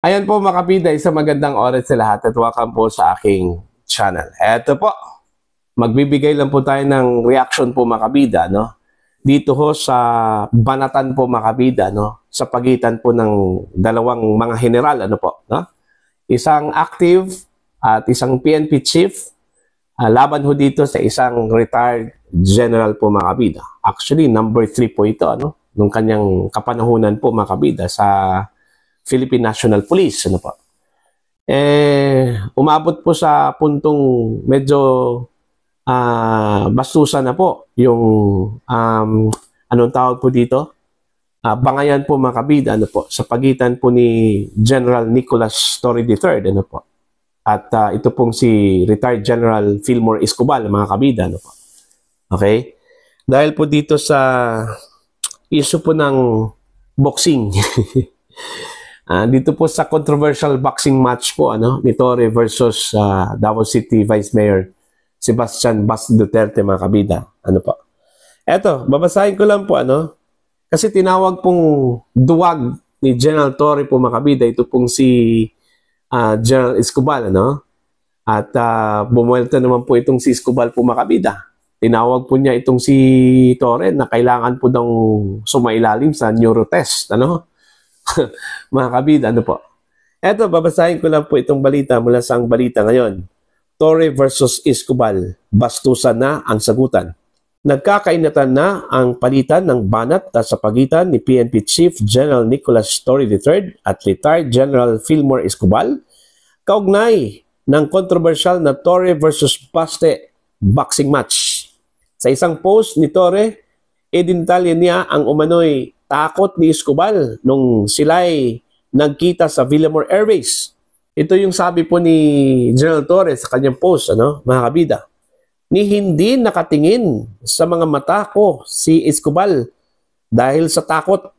Ayan po mga kabida, isang magandang oras sa lahat at welcome po sa aking channel. Eto po, magbibigay lang po tayo ng reaction po mga kabida, no? Dito ho sa banatan po mga kabida, no? Sa pagitan po ng dalawang mga general, ano po, no? Isang active at isang PNP chief, laban ho dito sa isang retired general po mga kabida. Actually, number 3 po ito, ano? Nung kanyang kapanahunan po mga kabida sa Philippine National Police, ano po. Umabot po sa puntong medyo bastusan na po yung anong tawag po dito? Bangayan po mga kabida, ano po, sa pagitan po ni General Nicolas Torre III, ano po. At ito pong si retired General Fillmore Escobar, mga kabida, ano po. Okay? Dahil po dito sa issue po ng boxing. Dito po sa controversial boxing match po, ano, ni Torre versus Davao City Vice Mayor Sebastian Bas Duterte, mga kabida. Ano po? Eto, babasahin ko lang po, ano, kasi tinawag pong duwag ni General Torre po, mga kabida, ito pong si General Escobar, ano? At bumuelta naman po itong si Escobar po, mga kabida. Tinawag po niya itong si Torre na kailangan po daw sumailalim sa neurotest, ano? Mga kabida, ano po? Eto, babasahin ko lang po itong balita mula sa Ang Balita Ngayon. Torre versus Escobar, bastusan na ang sagutan. Nagkakainatan na ang palitan ng banat sa pagitan ni PNP Chief General Nicolas Torre III at retired General Fillmore Escobar, kaugnay ng kontrobersyal na Torre versus Baste boxing match. Sa isang post ni Torre, idintalya niya ang umano'y takot ni Escobar nung sila'y nagkita sa Villamor Airways. Ito yung sabi po ni General Torres sa kanyang post, ano, mga kabida. Ni hindi nakatingin sa mga mata ko si Escobar dahil sa takot.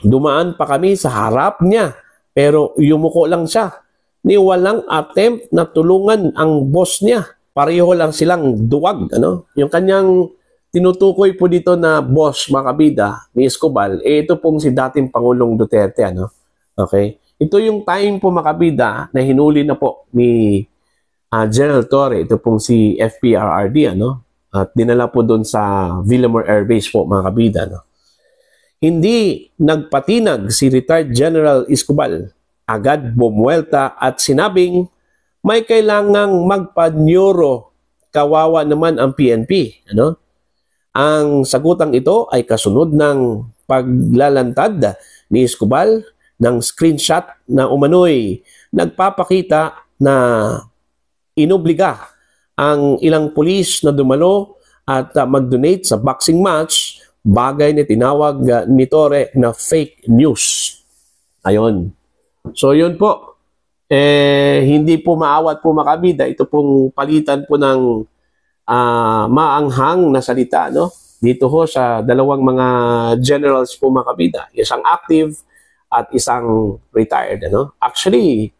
Dumaan pa kami sa harap niya pero yumuko lang siya. Ni walang attempt na tulungan ang boss niya. Pareho lang silang duwag, ano? Yung kanyang tinutukoy po dito na boss, mga kabida, ni Escobar, ito pong si dating Pangulong Duterte, ano? Okay? Ito yung time po, mga kabida, na hinuli na po ni General Torre, ito pong si FPRRD, ano? At dinala po doon sa Villamor Air Base po, mga kabida, no? Hindi nagpatinag si retired General Escobar. Agad bumuelta at sinabing may kailangang magpa-neuro. Kawawa naman ang PNP, ano? Ang sagutang ito ay kasunod ng paglalantad ni Escobar ng screenshot na umano'y nagpapakita na inobliga ang ilang pulis na dumalo at mag-donate sa boxing match, bagay na tinawag ni Torre na fake news. Ayon. So yun po, hindi po maawat po makabida, ito pong palitan po ng maanghang na salita, no? Dito ho sa dalawang mga generals po mga kabida, isang active at isang retired, ano? Actually,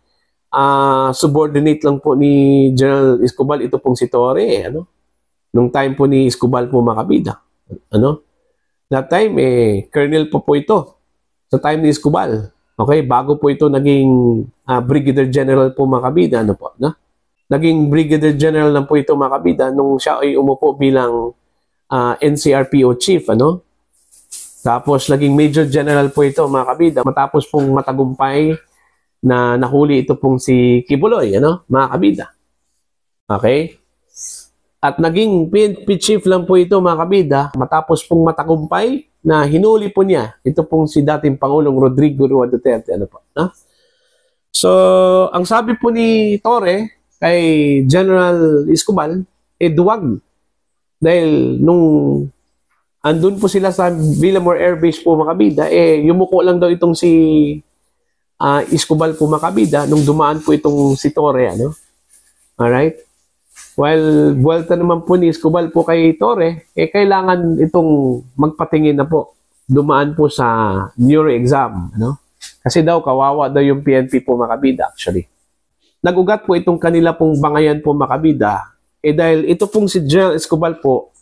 subordinate lang po ni General Escobar ito pong si Torre, ano? Nung time po ni Escobar po mga kabida, ano? That time colonel po ito sa time ni Escobar. Okay, bago po ito naging brigadier general po mga kabida, ano po, no? Naging brigadier general lang po ito, mga kabida, nung siya ay umupo bilang NCRPO chief, ano? Tapos naging major general po ito, mga kabida, matapos pong matagumpay na nahuli ito pong si Kibuloy, ano? Mga kabida. Okay? At naging PNP chief lang po ito, mga kabida, matapos pong matagumpay na hinuli po niya ito pong si dating Pangulong Rodrigo Roa Duterte, ano po, no? So, ang sabi po ni Torre kay General Escobar, duwag. Dahil nung andun po sila sa Villamor Air Base po, mga kabida, yumuko lang daw itong si Escobar po, mga kabida, nung dumaan po itong si Torre, ano? Alright? While buwelta naman po ni Escobar po kay Torre, kailangan itong magpatingin na po. Dumaan po sa neuro exam, ano? Kasi daw, kawawa daw yung PNP po, mga kabida, actually. Nagugat po itong kanila pong bangayan po, mga kabida, dahil ito pong si General Escobar po,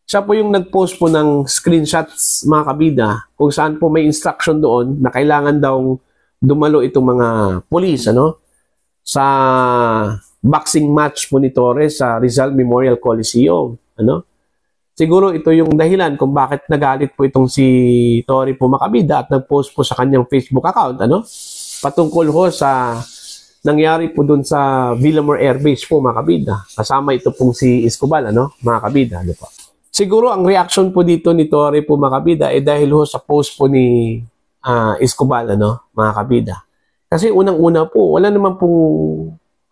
siya po yung nag-post po ng screenshots, mga kabida, kung saan po may instruction doon na kailangan daw dumalo itong mga pulis, ano, sa boxing match po ni Torre sa Rizal Memorial Coliseum, ano. Siguro ito yung dahilan kung bakit nagalit po itong si Torre po Macabida at nag-post po sa kanyang Facebook account, ano, patungkol ho sa nangyari po dun sa Villamor Air Base po, mga kabida. Kasama ito pong si Escobar, ano, mga kabida, ano po. Siguro ang reaction po dito ni Torre po, mga kabida, dahil ho sa post po ni Escobar, ano, mga kabida. Kasi unang-una po, wala naman pong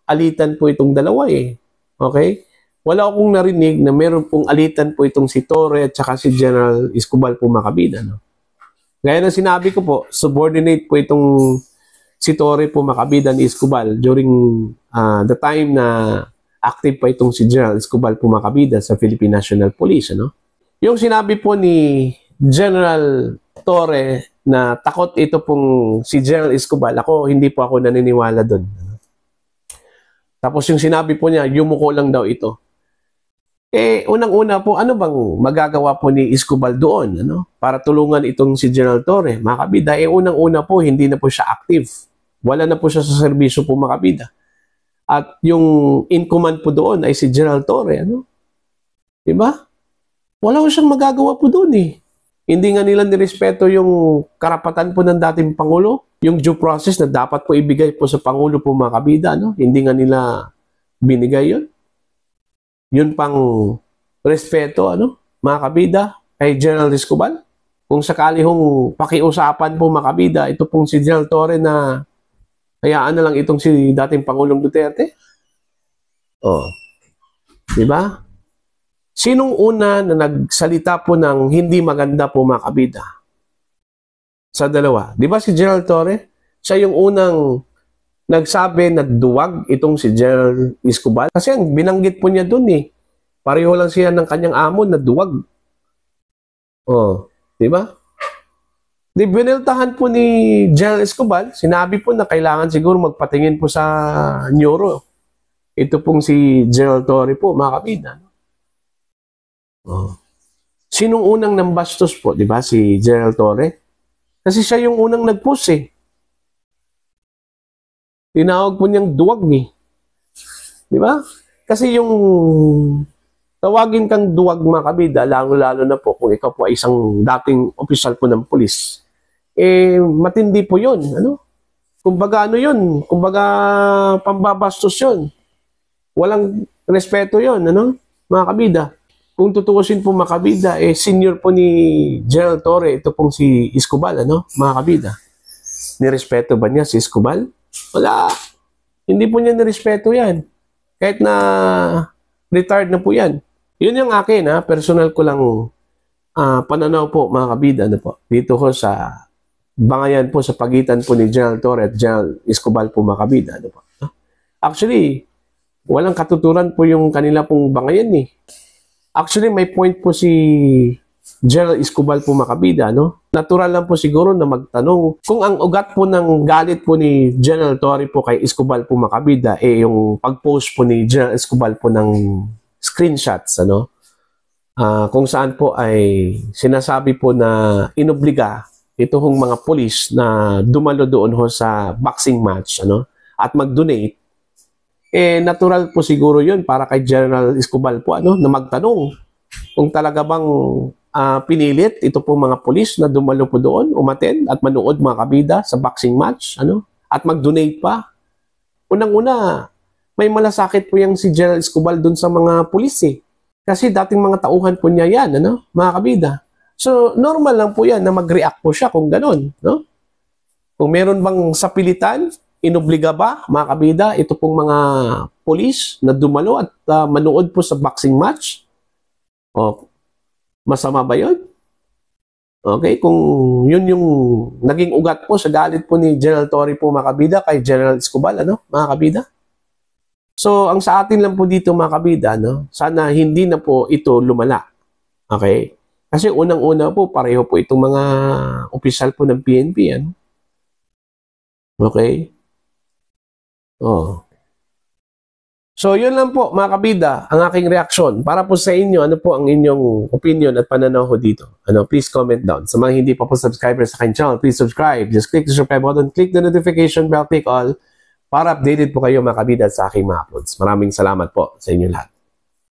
alitan po itong dalawa eh. Okay? Wala akong narinig na meron pong alitan po itong si Torre at saka si General Escobar po, mga kabida, no? Gaya ng sinabi ko po, subordinate po itong si Torre po Macabida ni Escobar during the time na active pa itong si General Escobar po Macabida sa Philippine National Police, ano? Yung sinabi po ni General Torre na takot ito pong si General Escobar, hindi po ako naniniwala doon. Tapos yung sinabi po niya, yumuko lang daw ito. Unang-una po, ano bang magagawa po ni Escobar doon, ano? Para tulungan itong si General Torre, Macabida, unang-una po, hindi na po siya active. Wala na po siya sa serbisyo po, Macabida. At yung in command po doon ay si General Torre, ano? Diba? Wala po siyang magagawa po doon eh. Hindi nga nila nirespeto yung karapatan po ng dating Pangulo, yung due process na dapat po ibigay po sa Pangulo po, Macabida, ano? Hindi nga nila binigay yun. Yun pang respeto, ano, mga kabida, kay General Escobar. Kung sakali hong pakiusapan po, mga kabida, ito pong si General Torre na hayaan na lang itong si dating Pangulong Duterte. Oh. Diba? Sinong una na nagsalita po ng hindi maganda po, mga kabida? Sa dalawa. Diba si General Torre? Siya yung unang nagsabi na duwag itong si General Escobar. Kasi ang binanggit po niya dun eh. Pareho lang siya ng kanyang amo na duwag. Oh, di ba? Di biniltahan po ni General Escobar, sinabi po na kailangan siguro magpatingin po sa neuro. Ito pong si General Torre po, mga kabida. Oh. Sinong unang nambastos po, di ba? Si General Torre. Kasi siya yung unang nag-post eh. Tinawag po niyang duwag eh. Di ba? Kasi yung tawagin kang duwag, mga kabida, lalo-lalo na po kung ikaw po ay isang dating opisyal po ng pulis, matindi po yun. Ano? Kumbaga ano yun? Kumbaga pambabastos yun. Walang respeto yun, ano? Mga kabida. Kung tutuusin po, mga kabida, senior po ni General Torre, ito pong si Escobar, ano? Mga kabida. Nirespeto ba niya si Escobar? Wala. Hindi po niya nirespeto yan. Kahit na retired na po yan. Yun yung akin, ha? Personal ko lang pananaw po, mga kabida, ano po. Dito ko sa bangayan po sa pagitan po ni General Torre at General Escobar po, mga kabida, ano po. Actually, walang katuturan po yung kanila pong bangayan eh. Actually, may point po si General Escobar po, mga kabida, no? Natural lang po siguro na magtanong kung ang ugat po ng galit po ni General Torre po kay Escobar po, mga kabida, yung pag-post po ni General Escobar po ng screenshots, ano? Kung saan po ay sinasabi po na inobliga ito hong mga pulis na dumalo doon ho sa boxing match, ano? At mag-donate. Natural po siguro yun para kay General Escobar po, ano, na magtanong kung talaga bang pinilit ito po mga pulis na dumalo po doon, umattend at manood, mga kabida, sa boxing match, ano, at mag-donate pa. Unang-una, may malasakit po yung si General Escobar doon sa mga pulis eh. Kasi dating mga tauhan po niya yan, ano, mga kabida. So, normal lang po yan na mag-react po siya kung ganon, no? Kung meron bang sapilitan, inobliga ba, mga kabida, ito pong mga pulis na dumalo at manood po sa boxing match? O, masama ba yun? Okay, kung yun yung naging ugat po sa galit po ni General Torre po, mga kabida, kay General Escobar, ano, mga kabida? So, ang sa atin lang po dito, mga kabida, no, sana hindi na po ito lumala. Okay? Kasi unang-una po, pareho po itong mga opisyal po ng PNP, ano? Okay? Oh. So, yun lang po mga kabida, ang aking reaksyon. Para po sa inyo, ano po ang inyong opinion at pananaw ko dito? Please comment down. Sa mga hindi pa po subscriber sa aking channel, please subscribe. Just click the subscribe button, click the notification bell, click all para updated po kayo mga kabida sa aking mga uploads. Maraming salamat po sa inyo lahat.